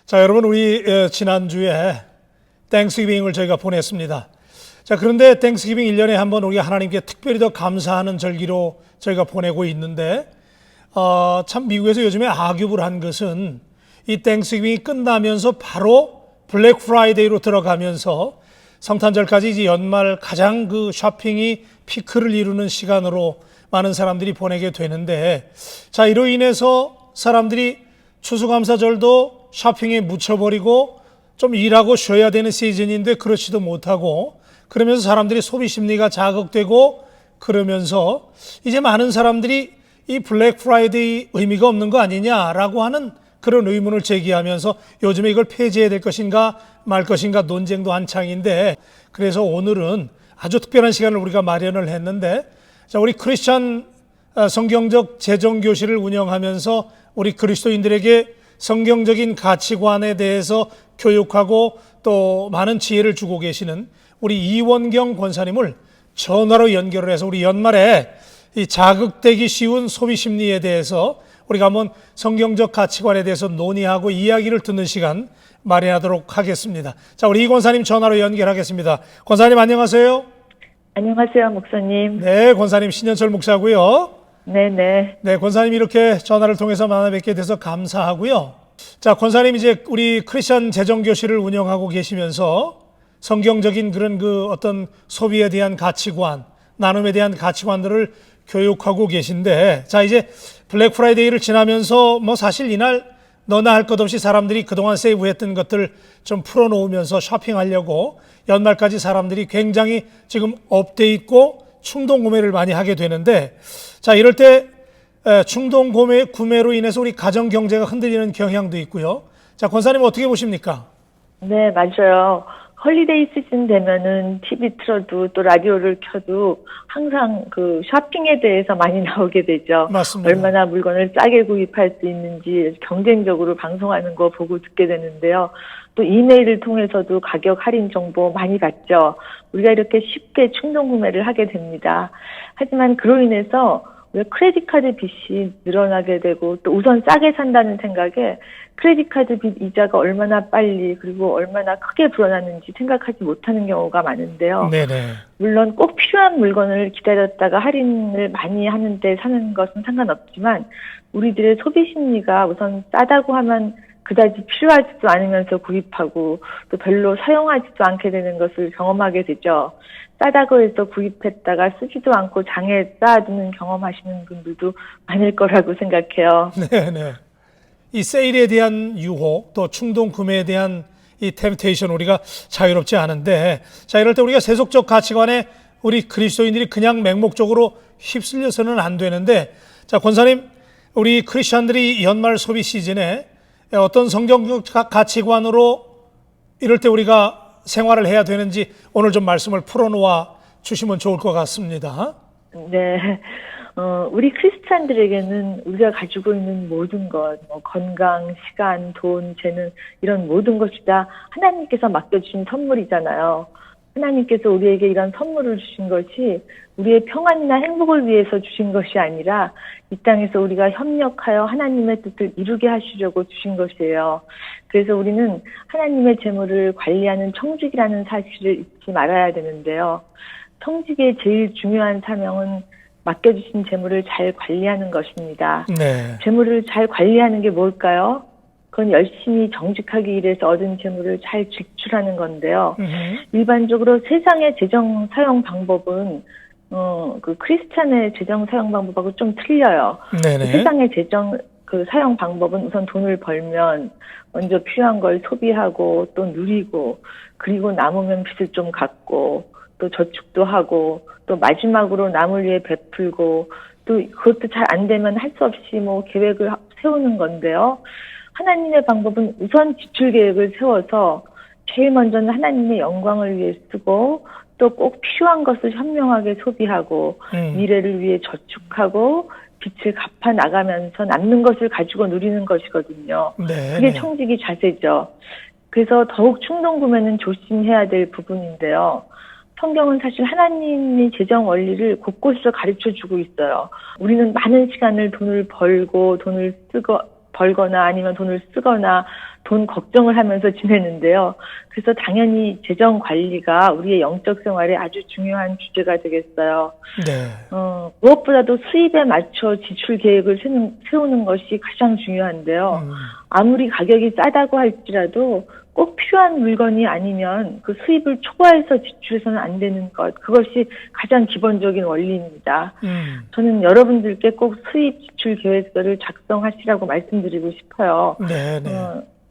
자, 여러분, 우리 지난주에 땡스기빙을 저희가 보냈습니다. 자, 그런데 땡스기빙 1년에 한 번 우리가 하나님께 특별히 더 감사하는 절기로 저희가 보내고 있는데, 참 미국에서 요즘에 악유를 한 것은 이 땡스기빙이 끝나면서 바로 블랙 프라이데이로 들어가면서 성탄절까지 이제 연말 가장 그 쇼핑이 피크를 이루는 시간으로 많은 사람들이 보내게 되는데, 자, 이로 인해서 사람들이 추수감사절도 쇼핑에 묻혀버리고 좀 일하고 쉬어야 되는 시즌인데 그렇지도 못하고, 그러면서 사람들이 소비 심리가 자극되고, 그러면서 이제 많은 사람들이 이 블랙 프라이데이 의미가 없는 거 아니냐라고 하는 그런 의문을 제기하면서 요즘에 이걸 폐지해야 될 것인가 말 것인가 논쟁도 한창인데, 그래서 오늘은 아주 특별한 시간을 우리가 마련을 했는데, 자, 우리 크리스천 성경적 재정교실을 운영하면서 우리 그리스도인들에게 성경적인 가치관에 대해서 교육하고 또 많은 지혜를 주고 계시는 우리 이원경 권사님을 전화로 연결을 해서 우리 연말에 이 자극되기 쉬운 소비 심리에 대해서 우리가 한번 성경적 가치관에 대해서 논의하고 이야기를 듣는 시간 마련하도록 하겠습니다. 자, 우리 이 권사님 전화로 연결하겠습니다. 권사님 안녕하세요. 안녕하세요, 목사님. 네, 권사님 신현철 목사고요. 네네. 네, 권사님 이렇게 전화를 통해서 만나 뵙게 돼서 감사하고요. 자, 권사님 이제 우리 크리스천 재정교실을 운영하고 계시면서 성경적인 그런 그 어떤 소비에 대한 가치관, 나눔에 대한 가치관들을 교육하고 계신데, 자, 이제 블랙 프라이데이를 지나면서 뭐 사실 이날 너나 할 것 없이 사람들이 그동안 세이브했던 것들 좀 풀어놓으면서 쇼핑하려고 연말까지 사람들이 굉장히 지금 업돼 있고 충동 구매를 많이 하게 되는데, 자, 이럴 때 충동 구매로 인해서 우리 가정 경제가 흔들리는 경향도 있고요. 자, 권사님 어떻게 보십니까? 네, 맞아요. 헐리데이 시즌 되면은 TV 틀어도 또 라디오를 켜도 항상 그 쇼핑에 대해서 많이 나오게 되죠. 맞습니다. 얼마나 물건을 싸게 구입할 수 있는지 경쟁적으로 방송하는 거 보고 듣게 되는데요. 또 이메일을 통해서도 가격 할인 정보 많이 받죠. 우리가 이렇게 쉽게 충동 구매를 하게 됩니다. 하지만 그로 인해서 왜 크레딧 카드 빚이 늘어나게 되고, 또 우선 싸게 산다는 생각에 크레딧 카드 빚 이자가 얼마나 빨리 그리고 얼마나 크게 불어나는지 생각하지 못하는 경우가 많은데요. 네네. 물론 꼭 필요한 물건을 기다렸다가 할인을 많이 하는데 사는 것은 상관없지만, 우리들의 소비 심리가 우선 싸다고 하면 그다지 필요하지도 않으면서 구입하고 또 별로 사용하지도 않게 되는 것을 경험하게 되죠. 싸다고 해서 구입했다가 쓰지도 않고 장에 쌓아두는 경험하시는 분들도 많을 거라고 생각해요. 네네. 이 세일에 대한 유혹, 또 충동 구매에 대한 이 템테이션, 우리가 자유롭지 않은데, 자, 이럴 때 우리가 세속적 가치관에 우리 그리스도인들이 그냥 맹목적으로 휩쓸려서는 안 되는데, 자, 권사님, 우리 크리스천들이 연말 소비 시즌에 어떤 성경적 가치관으로 이럴 때 우리가 생활을 해야 되는지 오늘 좀 말씀을 풀어놓아 주시면 좋을 것 같습니다. 네. 우리 크리스찬들에게는 우리가 가지고 있는 모든 것, 뭐 건강, 시간, 돈, 재능, 이런 모든 것이 다 하나님께서 맡겨주신 선물이잖아요. 하나님께서 우리에게 이런 선물을 주신 것이 우리의 평안이나 행복을 위해서 주신 것이 아니라 이 땅에서 우리가 협력하여 하나님의 뜻을 이루게 하시려고 주신 것이에요. 그래서 우리는 하나님의 재물을 관리하는 청직이라는 사실을 잊지 말아야 되는데요. 청직의 제일 중요한 사명은 맡겨주신 재물을 잘 관리하는 것입니다. 네. 재물을 잘 관리하는 게 뭘까요? 그건 열심히 정직하게 일해서 얻은 재물을 잘 지출하는 건데요. 일반적으로 세상의 재정 사용 방법은 그 크리스찬의 재정 사용 방법하고 좀 틀려요. 네네. 세상의 재정 그 사용 방법은 우선 돈을 벌면 먼저 필요한 걸 소비하고 또 누리고, 그리고 남으면 빚을 좀 갚고 또 저축도 하고 또 마지막으로 남을 위해 베풀고, 또 그것도 잘 안 되면 할 수 없이 뭐 계획을 세우는 건데요. 하나님의 방법은 우선 지출 계획을 세워서 제일 먼저는 하나님의 영광을 위해 쓰고, 또 꼭 필요한 것을 현명하게 소비하고 미래를 위해 저축하고 빚을 갚아 나가면서 남는 것을 가지고 누리는 것이거든요. 네. 그게 청지기 자세죠. 그래서 더욱 충동 구매는 조심해야 될 부분인데요. 성경은 사실 하나님이 재정 원리를 곳곳에서 가르쳐 주고 있어요. 우리는 많은 시간을 돈을 벌고 돈을 쓰고 벌거나 아니면 돈을 쓰거나 돈 걱정을 하면서 지내는데요. 그래서 당연히 재정 관리가 우리의 영적 생활에 아주 중요한 주제가 되겠어요. 네. 무엇보다도 수입에 맞춰 지출 계획을 세우는 것이 가장 중요한데요. 아무리 가격이 싸다고 할지라도 꼭 필요한 물건이 아니면 그 수입을 초과해서 지출해서는 안 되는 것. 그것이 가장 기본적인 원리입니다. 저는 여러분들께 꼭 수입 지출 계획서를 작성하시라고 말씀드리고 싶어요. 네, 네.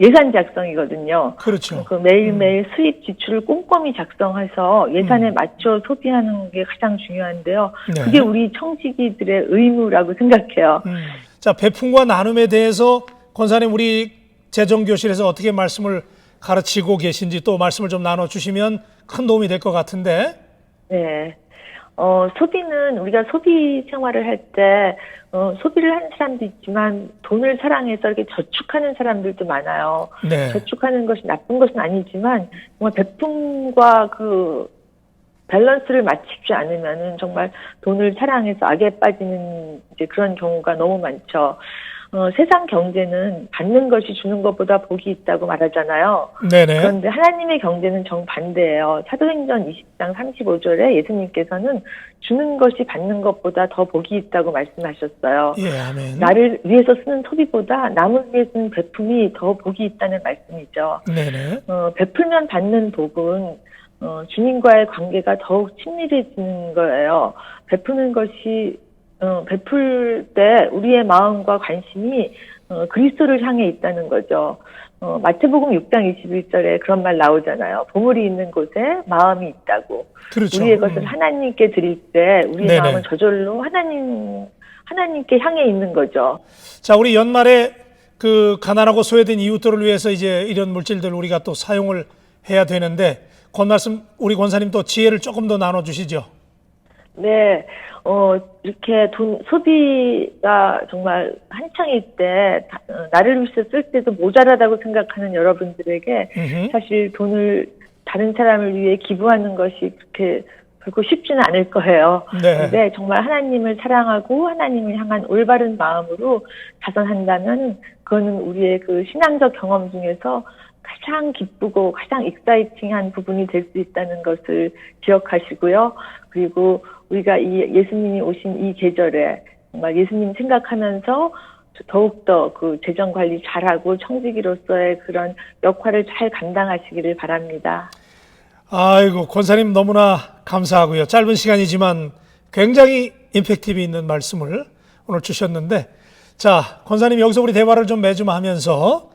예산 작성이거든요. 그렇죠. 그 매일매일 수입 지출을 꼼꼼히 작성해서 예산에 맞춰 소비하는 게 가장 중요한데요. 네. 그게 우리 청지기들의 의무라고 생각해요. 자, 배품과 나눔에 대해서 권사님 우리 재정교실에서 어떻게 말씀을 가르치고 계신지 또 말씀을 좀 나눠주시면 큰 도움이 될 것 같은데. 네. 소비는 우리가 소비 생활을 할 때, 소비를 하는 사람도 있지만 돈을 사랑해서 이렇게 저축하는 사람들도 많아요. 네. 저축하는 것이 나쁜 것은 아니지만, 정말 배품과 그 밸런스를 맞추지 않으면은 정말 돈을 사랑해서 악에 빠지는 이제 그런 경우가 너무 많죠. 세상 경제는 받는 것이 주는 것보다 복이 있다고 말하잖아요. 네네. 그런데 하나님의 경제는 정반대예요. 사도행전 20장 35절에 예수님께서는 주는 것이 받는 것보다 더 복이 있다고 말씀하셨어요. 예, 아멘. 나를 위해서 쓰는 소비보다 남을 위해 쓰는 배품이 더 복이 있다는 말씀이죠. 네네. 베풀면 받는 복은 주님과의 관계가 더욱 친밀해지는 거예요. 베푸는 것이 베풀 때 우리의 마음과 관심이 그리스도를 향해 있다는 거죠. 마태복음 6장 21절에 그런 말 나오잖아요. 보물이 있는 곳에 마음이 있다고. 그렇죠. 우리의 것을 하나님께 드릴 때 우리의 네네. 마음은 저절로 하나님께 향해 있는 거죠. 자, 우리 연말에 그 가난하고 소외된 이웃들을 위해서 이제 이런 물질들 우리가 또 사용을 해야 되는데, 권말씀 우리 권사님 또 지혜를 조금 더 나눠주시죠. 네, 이렇게 소비가 정말 한창일 때, 나를 위해서 쓸 때도 모자라다고 생각하는 여러분들에게 사실 돈을 다른 사람을 위해 기부하는 것이 그렇게 결코 쉽지는 않을 거예요. 네. 근데 정말 하나님을 사랑하고 하나님을 향한 올바른 마음으로 자선한다면 그거는 우리의 그 신앙적 경험 중에서 가장 기쁘고 가장 익사이팅한 부분이 될 수 있다는 것을 기억하시고요. 그리고 우리가 이 예수님이 오신 이 계절에 정말 예수님 생각하면서 더욱더 그 재정 관리 잘하고 청지기로서의 그런 역할을 잘 감당하시기를 바랍니다. 아이고, 권사님 너무나 감사하고요. 짧은 시간이지만 굉장히 임팩티브 있는 말씀을 오늘 주셨는데, 자, 권사님 여기서 우리 대화를 좀 매주하면서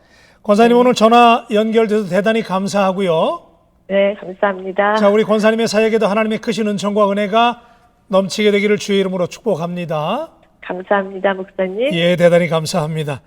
권사님 오늘 전화 연결돼서 대단히 감사하고요. 네, 감사합니다. 자, 우리 권사님의 사역에도 하나님의 크신 은총과 은혜가 넘치게 되기를 주의 이름으로 축복합니다. 감사합니다, 목사님. 예, 대단히 감사합니다.